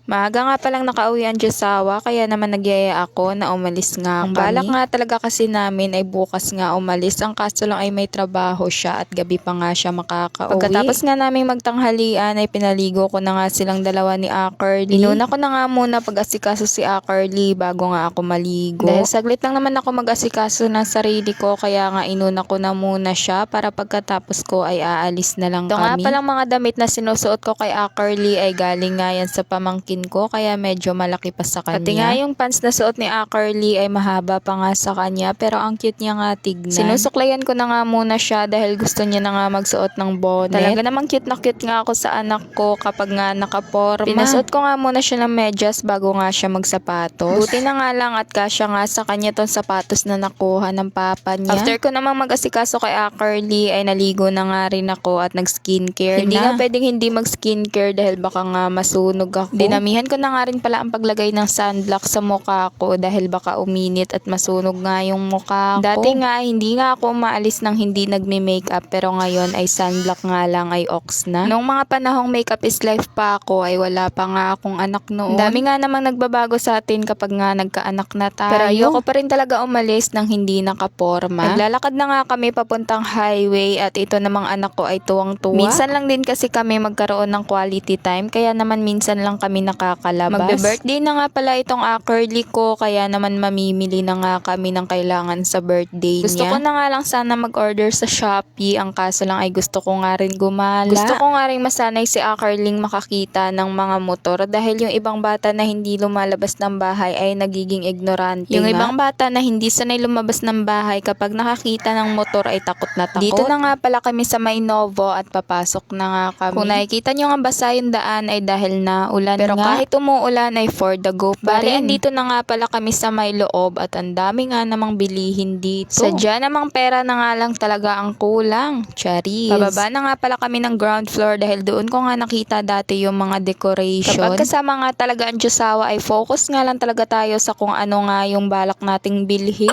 Maaga nga palang nakauwi ang Diyosawa kaya naman nagyaya ako na umalis nga Ang kami. balak nga talaga kasi namin ay bukas nga umalis. Ang kaso lang ay may trabaho siya at gabi pa nga siya makakauwi. Pagkatapos nga namin magtanghalian ay pinaligo ko na nga silang dalawa ni Akerly. Inuna ko na nga muna pag-asikaso si Akerly bago nga ako maligo. Dahil saglit lang naman ako mag-asikaso ng sarili ko kaya nga inuna ko na muna siya para pagkatapos ko ay aalis na lang Ito nga kami. Nga palang mga damit na sinusuot ko kay Akerly ay galing nga yan sa pamangkin ko kaya medyo malaki pa sa kanya. Pati nga yung pants na suot ni Akerly ay mahaba pa nga sa kanya pero ang cute niya nga tignan. Sinusuklayan ko na nga muna siya dahil gusto niya na nga magsuot ng bonnet. Talaga namang cute na cute nga ako sa anak ko kapag nga nakaporma. Pinasuot ko nga muna siya ng medyas bago nga siya magsapatos. Buti na nga lang at kasya nga sa kanya tong sapatos na nakuha ng papa niya. After ko namang mag-asikaso kay Akerly ay naligo na nga rin ako at nag-skincare. Hindi nga pwedeng hindi mag-skincare dahil baka nga masunog ako. Dinamihan ko na nga rin pala ang paglagay ng sunblock sa mukha ko dahil baka uminit at masunog nga yung mukha ko. Dati nga hindi nga ako umaalis ng hindi nagme-makeup pero ngayon ay sunblock nga lang ay ox na. Noong mga panahong makeup is life pa ako ay wala pa nga akong anak noon. Dami nga namang nagbabago sa atin kapag nga nagkaanak na tayo. Pero ayoko pa rin talaga umalis ng hindi nakaporma. Naglalakad na nga kami papuntang highway at ito namang anak ko ay tuwang-tuwa. Minsan lang din kasi kami magkaroon ng quality time kaya naman minsan lang kami nakakalabas. Magbe-birthday na nga pala itong Akerly ko kaya naman mamimili na nga kami ng kailangan sa birthday niya. Gusto ko na nga lang sana mag-order sa Shopee, ang kaso lang ay gusto ko nga rin gumala. Gusto ko nga rin masanay si Akerly makakita ng mga motor dahil yung ibang bata na hindi lumalabas ng bahay ay nagiging ignorante yung ibang bata na hindi sanay lumabas ng bahay kapag nakakita ng motor ay takot na takot. Dito na nga pala kami sa May Novo at papasok na nga kami. Kung nakikita nyo nga basa yung daan ay dahil na ulan pero nga. Kahit umuulan ay for the go pa rin. Dito na nga pala kami sa may loob at ang dami nga namang bilihin dito. Sadya namang pera na nga lang talaga ang kulang. Charis. Pababa na nga pala kami ng ground floor dahil doon ko nga nakita dati yung mga decoration. Kapag kasama nga talaga ang Diyosawa ay focus nga lang talaga tayo sa kung ano nga yung balak nating bilhin.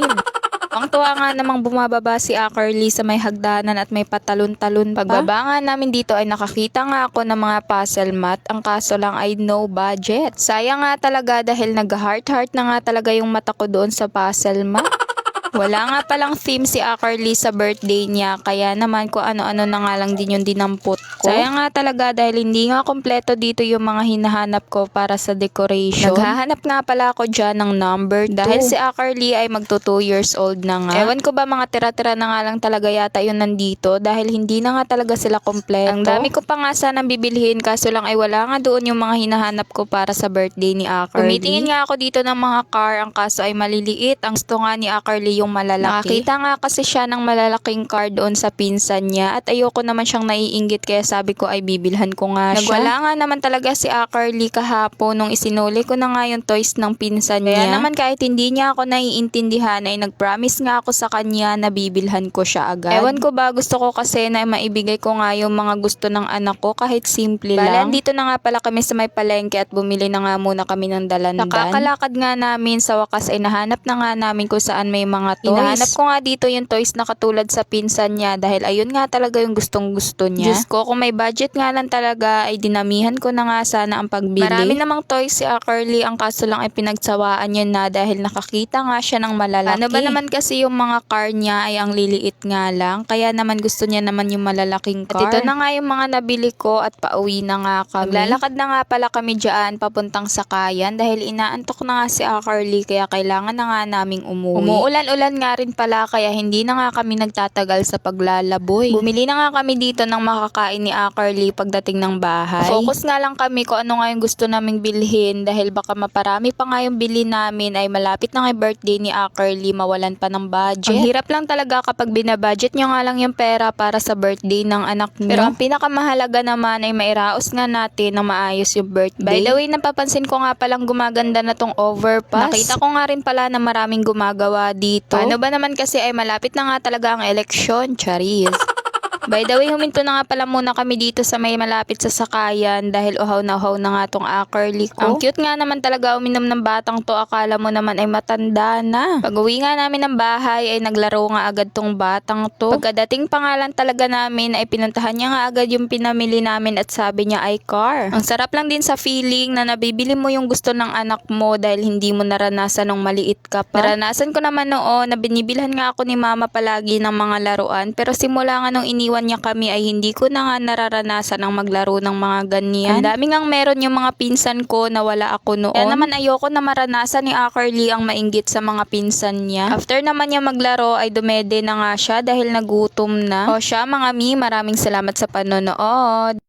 Ang tuwa nga namang bumababa si Akerly sa may hagdanan at may patalon-talon pa. Pagbaba nga namin dito ay nakakita nga ako ng mga puzzle mat. Ang kaso lang ay no budget. Sayang nga talaga dahil nag-heart-heart na nga talaga yung mata ko doon sa puzzle mat. Wala nga palang theme si Akerly sa birthday niya kaya naman kung ano-ano na nga lang din yung dinampot ko. Sayang nga talaga dahil hindi nga kompleto dito yung mga hinahanap ko para sa decoration. Naghahanap nga pala ako dyan ng number 2. Dahil si Akerly ay magto 2 years old na nga. Ewan ko ba mga tira-tira na nga lang talaga yata yun nandito dahil hindi na nga talaga sila kompleto. Ang dami ko pa nga sanang bibilhin kaso lang ay wala nga doon yung mga hinahanap ko para sa birthday ni Akerly. Tumitingin nga ako dito ng mga car, ang kaso ay maliliit. Ang gusto nga ni Akerly yung malalaki. Nakakita nga kasi siya ng malalaking car doon sa pinsan niya at ayoko naman siyang naiinggit kaya sabi ko ay bibilhan ko nga siya. Nagwala nga naman talaga si Akerly kahapon nung isinuli ko na nga yung toys ng pinsan niya. Kaya naman kahit hindi niya ako naiintindihan ay nag-promise nga ako sa kanya na bibilhan ko siya agad. Ewan ko ba gusto ko kasi na maibigay ko nga yung mga gusto ng anak ko kahit simple lang. Dito na nga pala kami sa may palengke at bumili na nga muna kami ng dalandan. Nakakalakad nga namin sa wakas ay nahanap na nga namin kung saan may mga toys. Hinahanap ko nga dito yung toys na katulad sa pinsan niya dahil ayun nga talaga yung gustong gusto niya. Diyos ko, kung may budget nga lang talaga ay dinamihan ko na nga sana ang pagbili. Marami namang toys si Akerly, ang kaso lang ay pinagsawaan niya na dahil nakakita nga siya ng malalaki. Ano ba naman kasi yung mga car niya ay ang liliit nga lang kaya naman gusto niya naman yung malalaking car. At ito na nga yung mga nabili ko at pauwi na nga kami. Maglalakad na nga pala kami dyan papuntang Sakayan dahil inaantok na nga si Akerly kaya kailangan na nga naming umuwi. Umuulan-ulan nga rin pala kaya hindi na nga kami nagtatagal sa paglalaboy. Bumili na nga kami dito ng makakain ni Akerly pagdating ng bahay. Focus nga lang kami kung ano nga yung gusto naming bilhin dahil baka maparami pa nga yung bili namin ay malapit na nga birthday ni Akerly, mawalan pa ng budget. Ang hirap lang talaga kapag binabudget nyo nga lang yung pera para sa birthday ng anak nyo. Pero ang pinakamahalaga naman ay mairaos nga natin na maayos yung birthday. By the way, napapansin ko nga palang gumaganda na tong overpass. Nakita ko nga rin pala na maraming gumagawa dito. Paano ba naman kasi ay malapit na nga talaga ang eleksyon, Charis. By the way, huminto na nga pala muna kami dito sa may malapit sa sakayan dahil uhaw na nga tong Curly ko. Ang cute nga naman talaga uminom ng batang to, akala mo naman ay matanda na. Pag uwi nga namin ng bahay ay naglaro nga agad tong batang to. Pagkadating pangalan talaga namin ay pinuntahan niya nga agad yung pinamili namin at sabi niya ay car. Ang sarap lang din sa feeling na nabibili mo yung gusto ng anak mo dahil hindi mo naranasan nung maliit ka pa. Naranasan ko naman noon na binibilhan nga ako ni mama palagi ng mga laruan, pero simula nga nung iniwan niya kami ay hindi ko na nga nararanasan ang maglaro ng mga ganyan. Ang dami ngang meron yung mga pinsan ko na wala ako noon. Kaya naman ayoko na maranasan ni Curly ang mainggit sa mga pinsan niya. After naman niya maglaro ay dumede na nga siya dahil nagutom na. O siya mga mi, maraming salamat sa panonood.